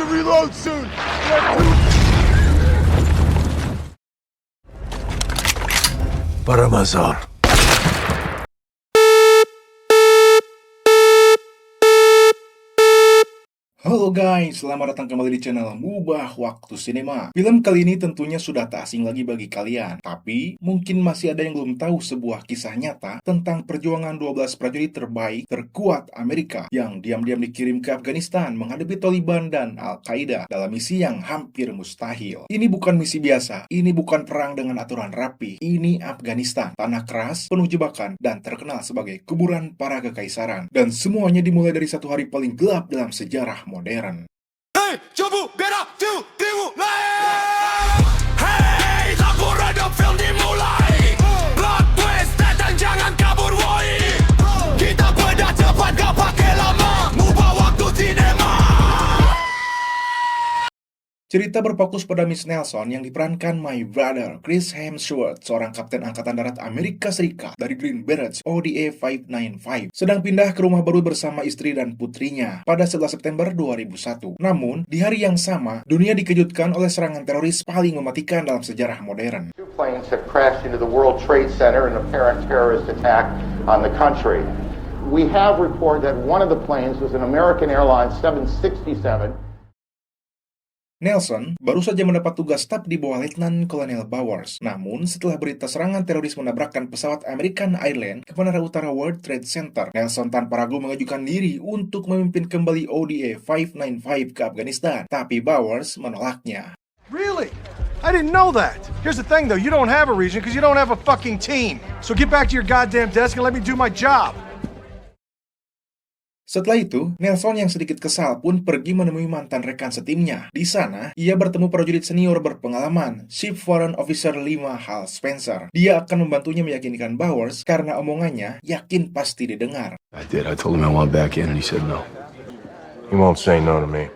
to reload soon. Paramazar. Halo guys, selamat datang kembali di channel Ngubah Waktu Sinema. Film kali ini tentunya sudah tak asing lagi bagi kalian. Tapi, mungkin masih ada yang belum tahu sebuah kisah nyata tentang perjuangan 12 prajurit terbaik terkuat Amerika yang diam-diam dikirim ke Afghanistan menghadapi Taliban dan Al-Qaeda dalam misi yang hampir mustahil. Ini bukan misi biasa, ini bukan perang dengan aturan rapi. Ini Afghanistan, tanah keras, penuh jebakan, dan terkenal sebagai kuburan para kekaisaran. Dan semuanya dimulai dari satu hari paling gelap dalam sejarah modern. Hey, coba beda 2, 3, hey, lagu redap film dimulai. Plot twist datang jangan kabur woi. Kita bedah cepat gak pakai lama. Ngubah waktu sinema. Cerita berfokus pada Miss Nelson yang diperankan my brother Chris Hemsworth, seorang kapten angkatan darat Amerika Serikat dari Green Berets ODA 595, sedang pindah ke rumah baru bersama istri dan putrinya pada 11 September 2001. Namun, di hari yang sama, dunia dikejutkan oleh serangan teroris paling mematikan dalam sejarah modern. Two planes have crashed into the World Trade Center in an apparent terrorist attack on the country. We have report that one of the planes was an American Airlines 767. Nelson baru saja mendapat tugas staf di bawah Letnan Kolonel Bowers. Namun, setelah berita serangan teroris menabrakkan pesawat American Airlines ke menara utara World Trade Center, Nelson tanpa ragu mengajukan diri untuk memimpin kembali ODA 595 ke Afghanistan. Tapi Bowers menolaknya. Really? I didn't know that. Here's the thing though, you don't have a region because you don't have a fucking team. So get back to your goddamn desk and let me do my job. Setelah itu, Nelson yang sedikit kesal pun pergi menemui mantan rekan setimnya. Di sana, ia bertemu prajurit senior berpengalaman, Chief Warrant Officer 5 Hal Spencer. Dia akan membantunya meyakinkan Bowers karena omongannya yakin pasti didengar. I did. I told him I want back in and he said no. He won't say no to me.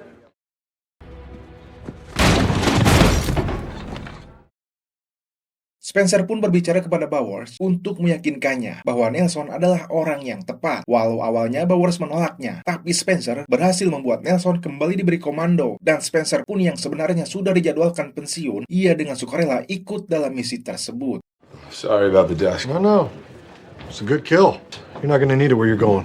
Spencer pun berbicara kepada Bowers untuk meyakinkannya bahwa Nelson adalah orang yang tepat. Walau awalnya Bowers menolaknya, tapi Spencer berhasil membuat Nelson kembali diberi komando. Dan Spencer pun yang sebenarnya sudah dijadwalkan pensiun, ia dengan sukarela ikut dalam misi tersebut. Sorry about the desk. No. It's a good kill. You're not gonna need it where you're going.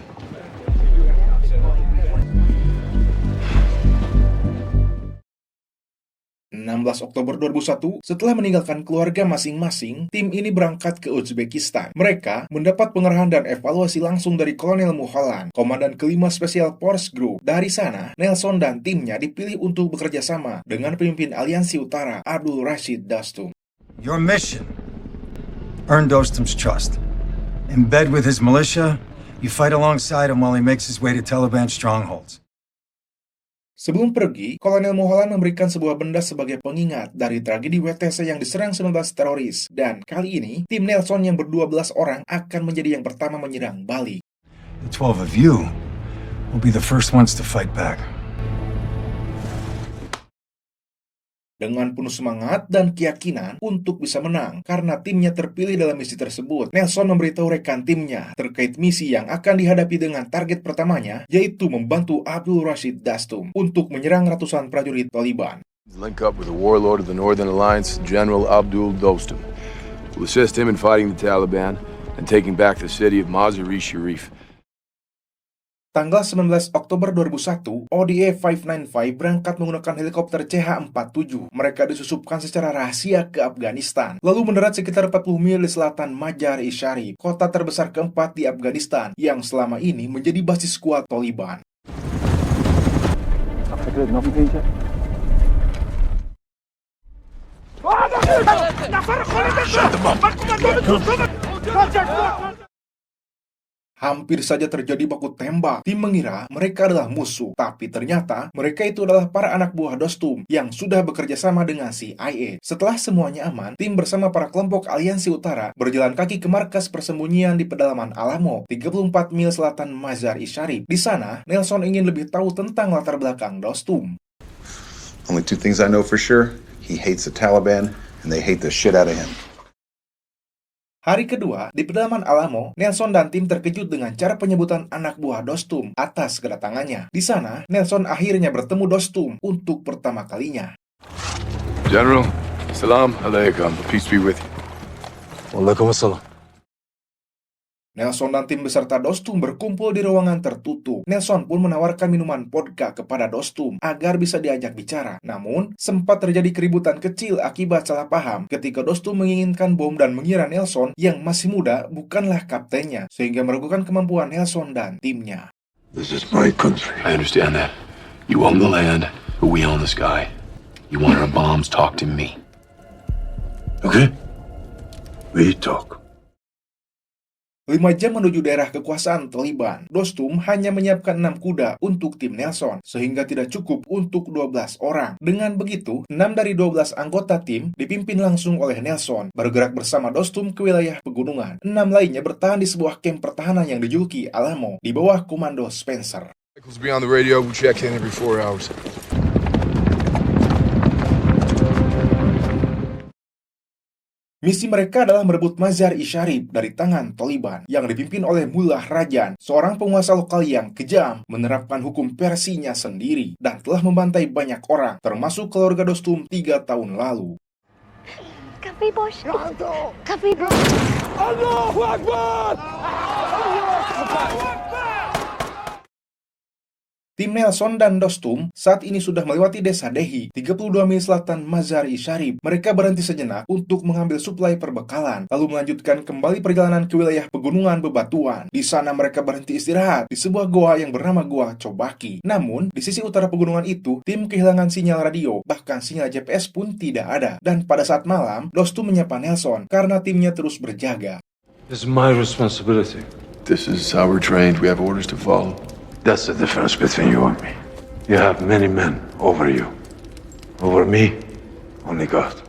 16 Oktober 2001, setelah meninggalkan keluarga masing-masing, tim ini berangkat ke Uzbekistan. Mereka mendapat pengarahan dan evaluasi langsung dari Kolonel Mulholland, Komandan kelima Special Force Group. Dari sana, Nelson dan timnya dipilih untuk bekerja sama dengan pemimpin Aliansi Utara, Abdul Rashid Dostum. Your mission: earn Dostum's trust. In bed with his militia, you fight alongside him while he makes his way to Taliban strongholds. Sebelum pergi, Kolonel Mulholland memberikan sebuah benda sebagai pengingat dari tragedi WTC yang diserang 19 teroris. Dan kali ini, tim Nelson yang ber-12 orang akan menjadi yang pertama menyerang Bali. The 12 of you will be the first ones to fight back. Dengan penuh semangat dan keyakinan untuk bisa menang karena timnya terpilih dalam misi tersebut, Nelson memberitahu rekan timnya terkait misi yang akan dihadapi dengan target pertamanya, yaitu membantu Abdul Rashid Dostum untuk menyerang ratusan prajurit Taliban. Link up with the warlord of the Northern Alliance, General Abdul Dostum. We'll assist him in fighting the Taliban and taking back the city of Mazar-i-Sharif. Tanggal 19 Oktober 2001, ODA 595 berangkat menggunakan helikopter CH-47. Mereka disusupkan secara rahasia ke Afghanistan, lalu mendarat sekitar 40 mil di selatan Mazar-i-Sharif, kota terbesar keempat di Afghanistan, yang selama ini menjadi basis kuat Taliban. Hampir saja terjadi baku tembak. Tim mengira mereka adalah musuh, tapi ternyata mereka itu adalah para anak buah Dostum yang sudah bekerja sama dengan CIA. Setelah semuanya aman, tim bersama para kelompok Aliansi Utara berjalan kaki ke markas persembunyian di pedalaman Alamo, 34 mil selatan Mazar-i-Sharif. Di sana, Nelson ingin lebih tahu tentang latar belakang Dostum. Only two things I know for sure. He hates the Taliban, and they hate the shit out of him. Hari kedua, di pedalaman Alamo, Nelson dan tim terkejut dengan cara penyebutan anak buah Dostum atas kedatangannya. Di sana, Nelson akhirnya bertemu Dostum untuk pertama kalinya. General, salam alaikum. Peace be with you. Waalaikumsalam. Nelson dan tim beserta Dostum berkumpul di ruangan tertutup. Nelson pun menawarkan minuman vodka kepada Dostum agar bisa diajak bicara. Namun, sempat terjadi keributan kecil akibat salah paham ketika Dostum menginginkan bom dan mengira Nelson yang masih muda bukanlah kaptennya, sehingga meragukan kemampuan Nelson dan timnya. This is my country. I understand that. You own the land, but we own the sky. You want our bombs, talk to me. Okay? We talk. 5 jam menuju daerah kekuasaan Taliban, Dostum hanya menyiapkan 6 kuda untuk tim Nelson, sehingga tidak cukup untuk 12 orang. Dengan begitu, 6 dari 12 anggota tim dipimpin langsung oleh Nelson, bergerak bersama Dostum ke wilayah pegunungan. 6 lainnya bertahan di sebuah kamp pertahanan yang dijuluki Alamo, di bawah komando Spencer. Michael's be on the radio. We check in every 4 hours. Misi mereka adalah merebut Mazar-i-Sharif dari tangan Taliban yang dipimpin oleh Mullah Rajan, seorang penguasa lokal yang kejam, menerapkan hukum versinya sendiri, dan telah membantai banyak orang, termasuk keluarga Dostum 3 tahun lalu. Kapi bos. Kapi bos. Allahu Akbar! Tim Nelson dan Dostum saat ini sudah melewati desa Dehi, 32 mil selatan Mazar-i-Sharif. Mereka berhenti sejenak untuk mengambil suplai perbekalan, lalu melanjutkan kembali perjalanan ke wilayah pegunungan bebatuan. Di sana mereka berhenti istirahat di sebuah goa yang bernama Goa Chobaki. Namun, di sisi utara pegunungan itu, tim kehilangan sinyal radio, bahkan sinyal GPS pun tidak ada. Dan pada saat malam, Dostum menyapa Nelson karena timnya terus berjaga. This is my responsibility. This is how we're trained. We have orders to follow. That's the difference between you and me. You have many men over you. Over me, only God.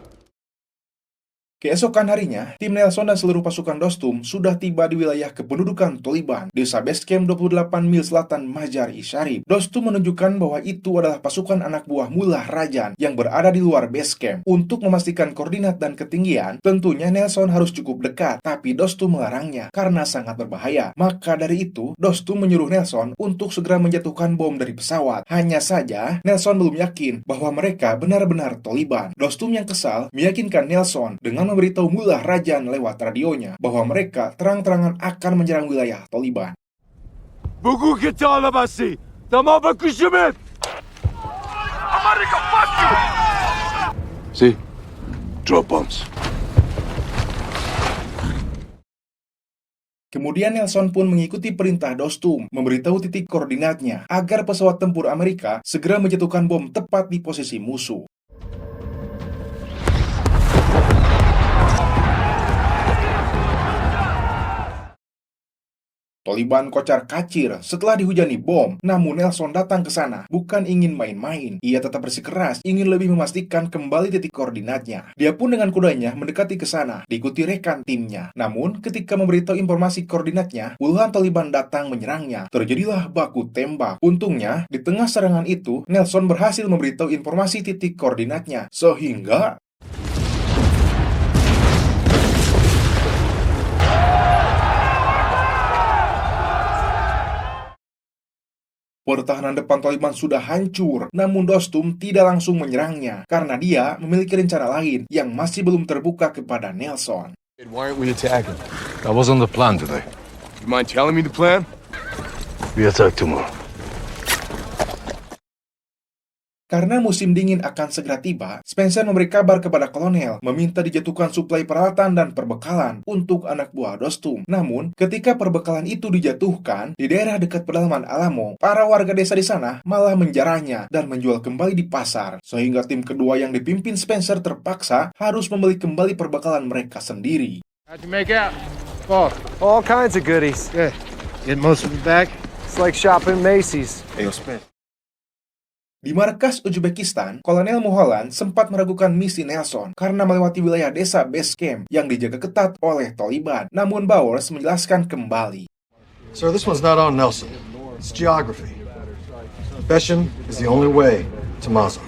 Keesokan harinya, tim Nelson dan seluruh pasukan Dostum sudah tiba di wilayah kependudukan Taliban, desa base camp 28 mil selatan Mazar-i-Sharif. Dostum menunjukkan bahwa itu adalah pasukan anak buah Mullah Rajan yang berada di luar base camp. Untuk memastikan koordinat dan ketinggian, tentunya Nelson harus cukup dekat, tapi Dostum melarangnya karena sangat berbahaya. Maka dari itu, Dostum menyuruh Nelson untuk segera menjatuhkan bom dari pesawat. Hanya saja, Nelson belum yakin bahwa mereka benar-benar Taliban. Dostum yang kesal meyakinkan Nelson dengan memberitahu Mullah Rajan lewat radionya bahwa mereka terang-terangan akan menyerang wilayah Taliban. Buku kita labasi, tama bakushimit. America, fuck you! See? Drop bombs. Kemudian Nelson pun mengikuti perintah Dostum, memberitahu titik koordinatnya agar pesawat tempur Amerika segera menjatuhkan bom tepat di posisi musuh. Taliban kocar kacir setelah dihujani bom, namun Nelson datang ke sana bukan ingin main-main. Ia tetap bersikeras ingin lebih memastikan kembali titik koordinatnya. Dia pun dengan kudanya mendekati ke sana, diikuti rekan timnya. Namun, ketika memberitahu informasi koordinatnya, puluhan Taliban datang menyerangnya. Terjadilah baku tembak. Untungnya, di tengah serangan itu, Nelson berhasil memberitahu informasi titik koordinatnya, sehingga pertahanan depan Taliban sudah hancur, namun Dostum tidak langsung menyerangnya karena dia memiliki rencana lain yang masih belum terbuka kepada Nelson. Why aren't we attacking? That wasn't the plan today. You mind telling me the plan? We attack tomorrow. Karena musim dingin akan segera tiba, Spencer memberi kabar kepada kolonel, meminta dijatuhkan suplai peralatan dan perbekalan untuk anak buah Dostum. Namun, ketika perbekalan itu dijatuhkan di daerah dekat pedalaman Alamo, para warga desa di sana malah menjarahnya dan menjual kembali di pasar, sehingga tim kedua yang dipimpin Spencer terpaksa harus membeli kembali perbekalan mereka sendiri. How'd you make out? Oh, all kinds of goodies. Good. Get most of it back? It's like shopping Macy's. Hey, yo, Spence. Di markas Uzbekistan, Kolonel Mulholland sempat meragukan misi Nelson karena melewati wilayah desa base camp yang dijaga ketat oleh Taliban. Namun Bowers menjelaskan kembali. Sir, this one's not on Nelson. It's geography. Beshem is the only way to Mazar.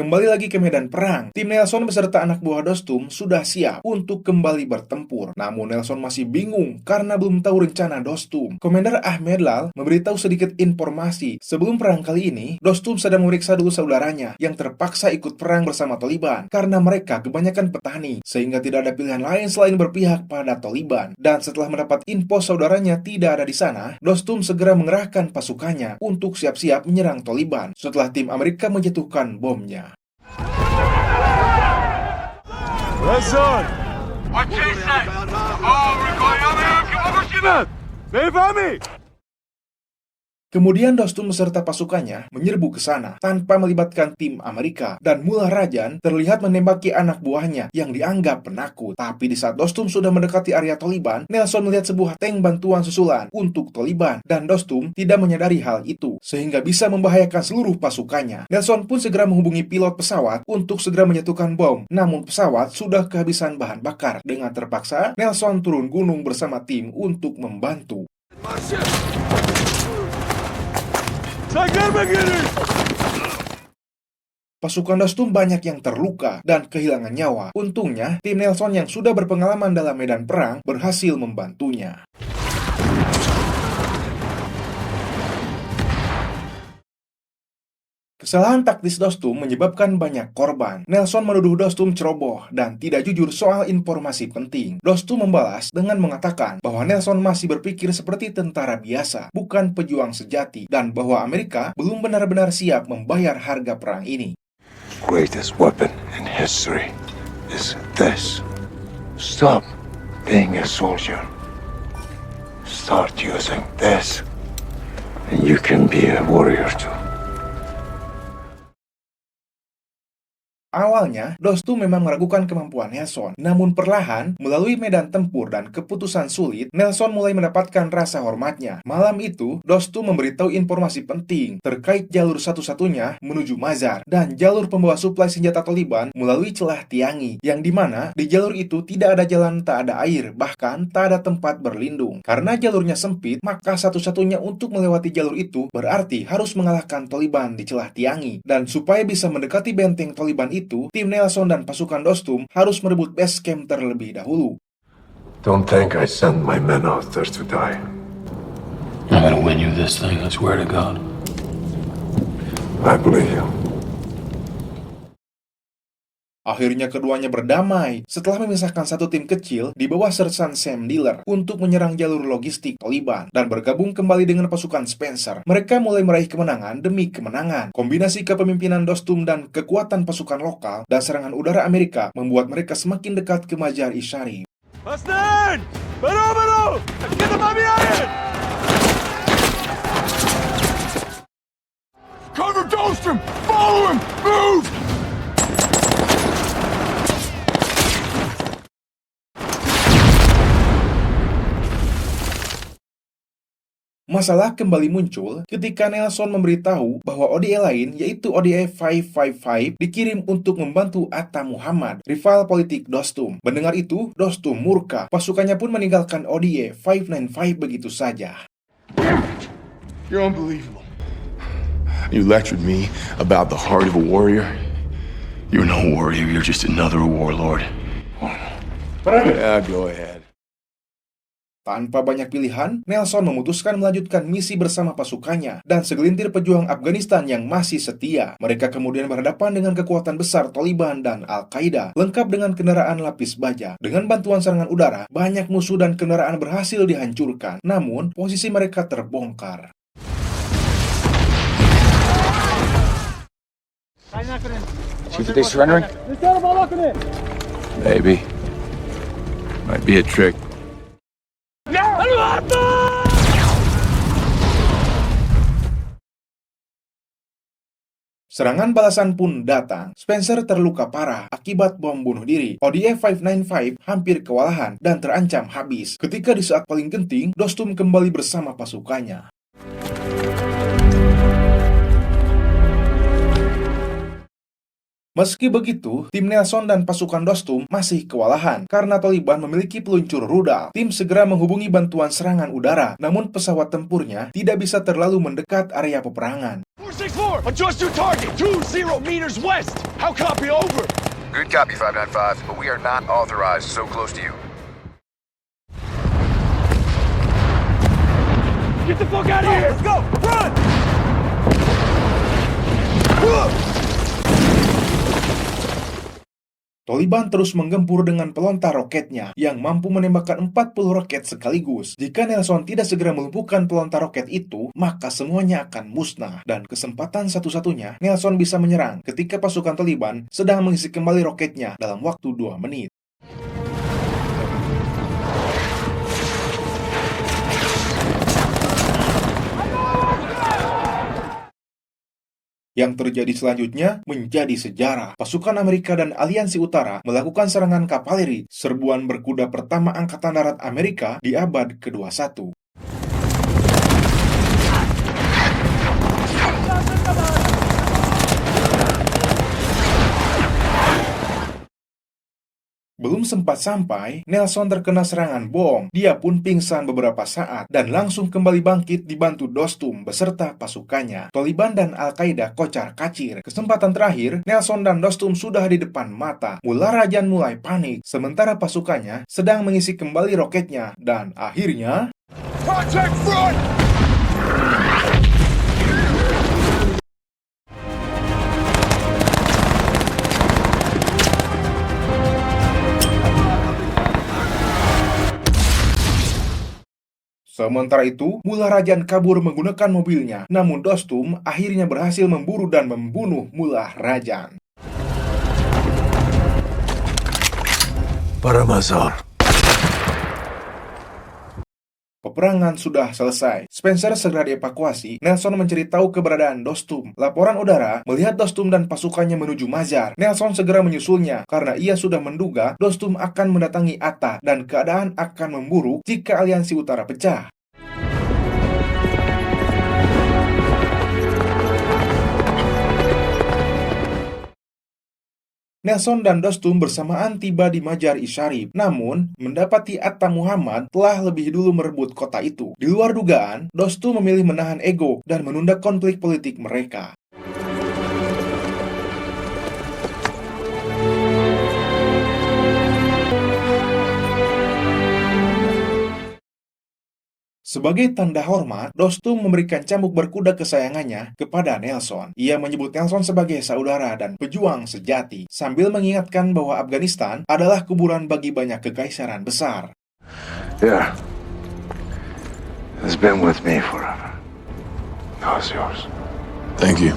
Kembali lagi ke medan perang, tim Nelson beserta anak buah Dostum sudah siap untuk kembali bertempur. Namun Nelson masih bingung karena belum tahu rencana Dostum. Komander Ahmed Lal memberitahu sedikit informasi. Sebelum perang kali ini, Dostum sedang memeriksa dulu saudaranya yang terpaksa ikut perang bersama Taliban karena mereka kebanyakan petani, sehingga tidak ada pilihan lain selain berpihak pada Taliban. Dan setelah mendapat info saudaranya tidak ada di sana, Dostum segera mengerahkan pasukannya untuk siap-siap menyerang Taliban setelah tim Amerika menjatuhkan bomnya. Razan! What you say? Oh, Kemudian Dostum beserta pasukannya menyerbu ke sana tanpa melibatkan tim Amerika, dan Mullah Rajan terlihat menembaki anak buahnya yang dianggap penakut. Tapi di saat Dostum sudah mendekati area Taliban, Nelson melihat sebuah tank bantuan susulan untuk Taliban, dan Dostum tidak menyadari hal itu sehingga bisa membahayakan seluruh pasukannya. Nelson pun segera menghubungi pilot pesawat untuk segera menjatuhkan bom, namun pesawat sudah kehabisan bahan bakar. Dengan terpaksa, Nelson turun gunung bersama tim untuk membantu. Pasukan Dostum banyak yang terluka dan kehilangan nyawa. Untungnya, tim Nelson yang sudah berpengalaman dalam medan perang berhasil membantunya. Kesalahan taktis Dostum menyebabkan banyak korban. Nelson menuduh Dostum ceroboh dan tidak jujur soal informasi penting. Dostum membalas dengan mengatakan bahwa Nelson masih berpikir seperti tentara biasa, bukan pejuang sejati, dan bahwa Amerika belum benar-benar siap membayar harga perang ini. Greatest weapon in history is this. Stop being a soldier. Start using this, and you can be a warrior too. Awalnya, Dostum memang meragukan kemampuan Nelson. Namun perlahan, melalui medan tempur dan keputusan sulit, Nelson mulai mendapatkan rasa hormatnya. Malam itu, Dostum memberitahu informasi penting terkait jalur satu-satunya menuju Mazar dan jalur pembawa suplai senjata Taliban melalui celah Tiangi, yang dimana di jalur itu tidak ada jalan, tak ada air, bahkan tak ada tempat berlindung. Karena jalurnya sempit, maka satu-satunya untuk melewati jalur itu berarti harus mengalahkan Taliban di celah Tiangi. Dan supaya bisa mendekati benteng Taliban itu, tim Nelson dan pasukan Dostum harus merebut base camp terlebih dahulu. Don't think I send my men out there to die. I'm gonna win you this thing, I swear to God. I believe you. Akhirnya keduanya berdamai setelah memisahkan satu tim kecil di bawah sersan Sam Diller untuk menyerang jalur logistik Taliban dan bergabung kembali dengan pasukan Spencer. Mereka mulai meraih kemenangan demi kemenangan. Kombinasi kepemimpinan Dostum dan kekuatan pasukan lokal dan serangan udara Amerika membuat mereka semakin dekat ke Mazar-i Sharif. Hasnan! Baru! Kita behind! Cover Dostum! Follow him! Move! Masalah kembali muncul ketika Nelson memberitahu bahwa ODA lain, yaitu ODA 555, dikirim untuk membantu Atta Muhammad, rival politik Dostum. Mendengar itu, Dostum murka. Pasukannya pun meninggalkan ODA 595 begitu saja. You're unbelievable. You lectured me about the heart of a warrior. You're no warrior, you're just another warlord. Yeah, go ahead. Tanpa banyak pilihan, Nelson memutuskan melanjutkan misi bersama pasukannya dan segelintir pejuang Afghanistan yang masih setia. Mereka kemudian berhadapan dengan kekuatan besar Taliban dan Al-Qaeda, lengkap dengan kendaraan lapis baja. Dengan bantuan serangan udara, banyak musuh dan kendaraan berhasil dihancurkan. Namun, posisi mereka terbongkar. See that they surrendering? Maybe. Might be a trick. Serangan balasan pun datang. Spencer terluka parah akibat bom bunuh diri. ODA 595 hampir kewalahan dan terancam habis. Ketika di saat paling genting, Dostum kembali bersama pasukannya. Meski begitu, tim Nelson dan pasukan Dostum masih kewalahan karena Taliban memiliki peluncur rudal. Tim segera menghubungi bantuan serangan udara, namun pesawat tempurnya tidak bisa terlalu mendekat area peperangan. 6-4, adjust your target. 20 meters west. How copy, over? Good copy, 595, but we are not authorized so close to you. Get the fuck out of here! Let's go! Run! Taliban terus menggempur dengan pelontar roketnya yang mampu menembakkan 40 roket sekaligus. Jika Nelson tidak segera melumpuhkan pelontar roket itu, maka semuanya akan musnah. Dan kesempatan satu-satunya, Nelson bisa menyerang ketika pasukan Taliban sedang mengisi kembali roketnya dalam waktu 2 menit. Yang terjadi selanjutnya menjadi sejarah. Pasukan Amerika dan Aliansi Utara melakukan serangan kavaleri, serbuan berkuda pertama Angkatan Darat Amerika di abad ke-21. Belum sempat sampai, Nelson terkena serangan bom. Dia pun pingsan beberapa saat dan langsung kembali bangkit dibantu Dostum beserta pasukannya. Taliban dan Al-Qaeda kocar-kacir. Kesempatan terakhir, Nelson dan Dostum sudah di depan mata. Mullah Rajan mulai panik, sementara pasukannya sedang mengisi kembali roketnya. Dan akhirnya... Contact front! Sementara itu, Mullah Rajan kabur menggunakan mobilnya, namun Dostum akhirnya berhasil memburu dan membunuh Mullah Rajan. Para mazar. Peperangan sudah selesai. Spencer segera dievakuasi. Nelson mencari tahu keberadaan Dostum. Laporan udara melihat Dostum dan pasukannya menuju Mazar. Nelson segera menyusulnya karena ia sudah menduga Dostum akan mendatangi Atta dan keadaan akan memburuk jika Aliansi Utara pecah. Nelson dan Dostum bersamaan tiba di Mazar-i Sharif. Namun, mendapati Atta Muhammad telah lebih dulu merebut kota itu. Di luar dugaan, Dostum memilih menahan ego dan menunda konflik politik mereka. Sebagai tanda hormat, Dostum memberikan cambuk berkuda kesayangannya kepada Nelson. Ia menyebut Nelson sebagai saudara dan pejuang sejati, sambil mengingatkan bahwa Afghanistan adalah kuburan bagi banyak kekaisaran besar. Yeah. It's been with me forever. Now it's yours. Thank you.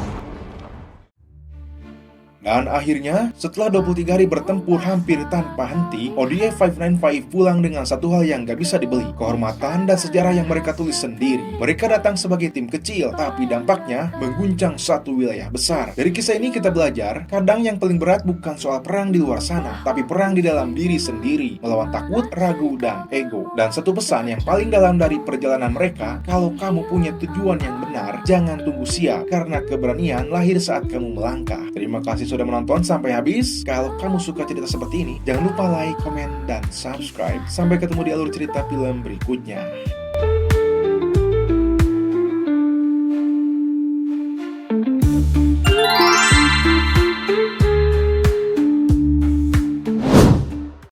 Dan akhirnya, setelah 23 hari bertempur hampir tanpa henti, ODF 595 pulang dengan satu hal yang gak bisa dibeli, kehormatan dan sejarah yang mereka tulis sendiri. Mereka datang sebagai tim kecil, tapi dampaknya mengguncang satu wilayah besar. Dari kisah ini kita belajar, kadang yang paling berat bukan soal perang di luar sana, tapi perang di dalam diri sendiri, melawan takut, ragu, dan ego. Dan satu pesan yang paling dalam dari perjalanan mereka, kalau kamu punya tujuan yang benar, jangan tunggu siap, karena keberanian lahir saat kamu melangkah. Terima kasih sudah menonton sampai habis. Kalau kamu suka cerita seperti ini, jangan lupa like, komen, dan subscribe. Sampai ketemu di alur cerita film berikutnya.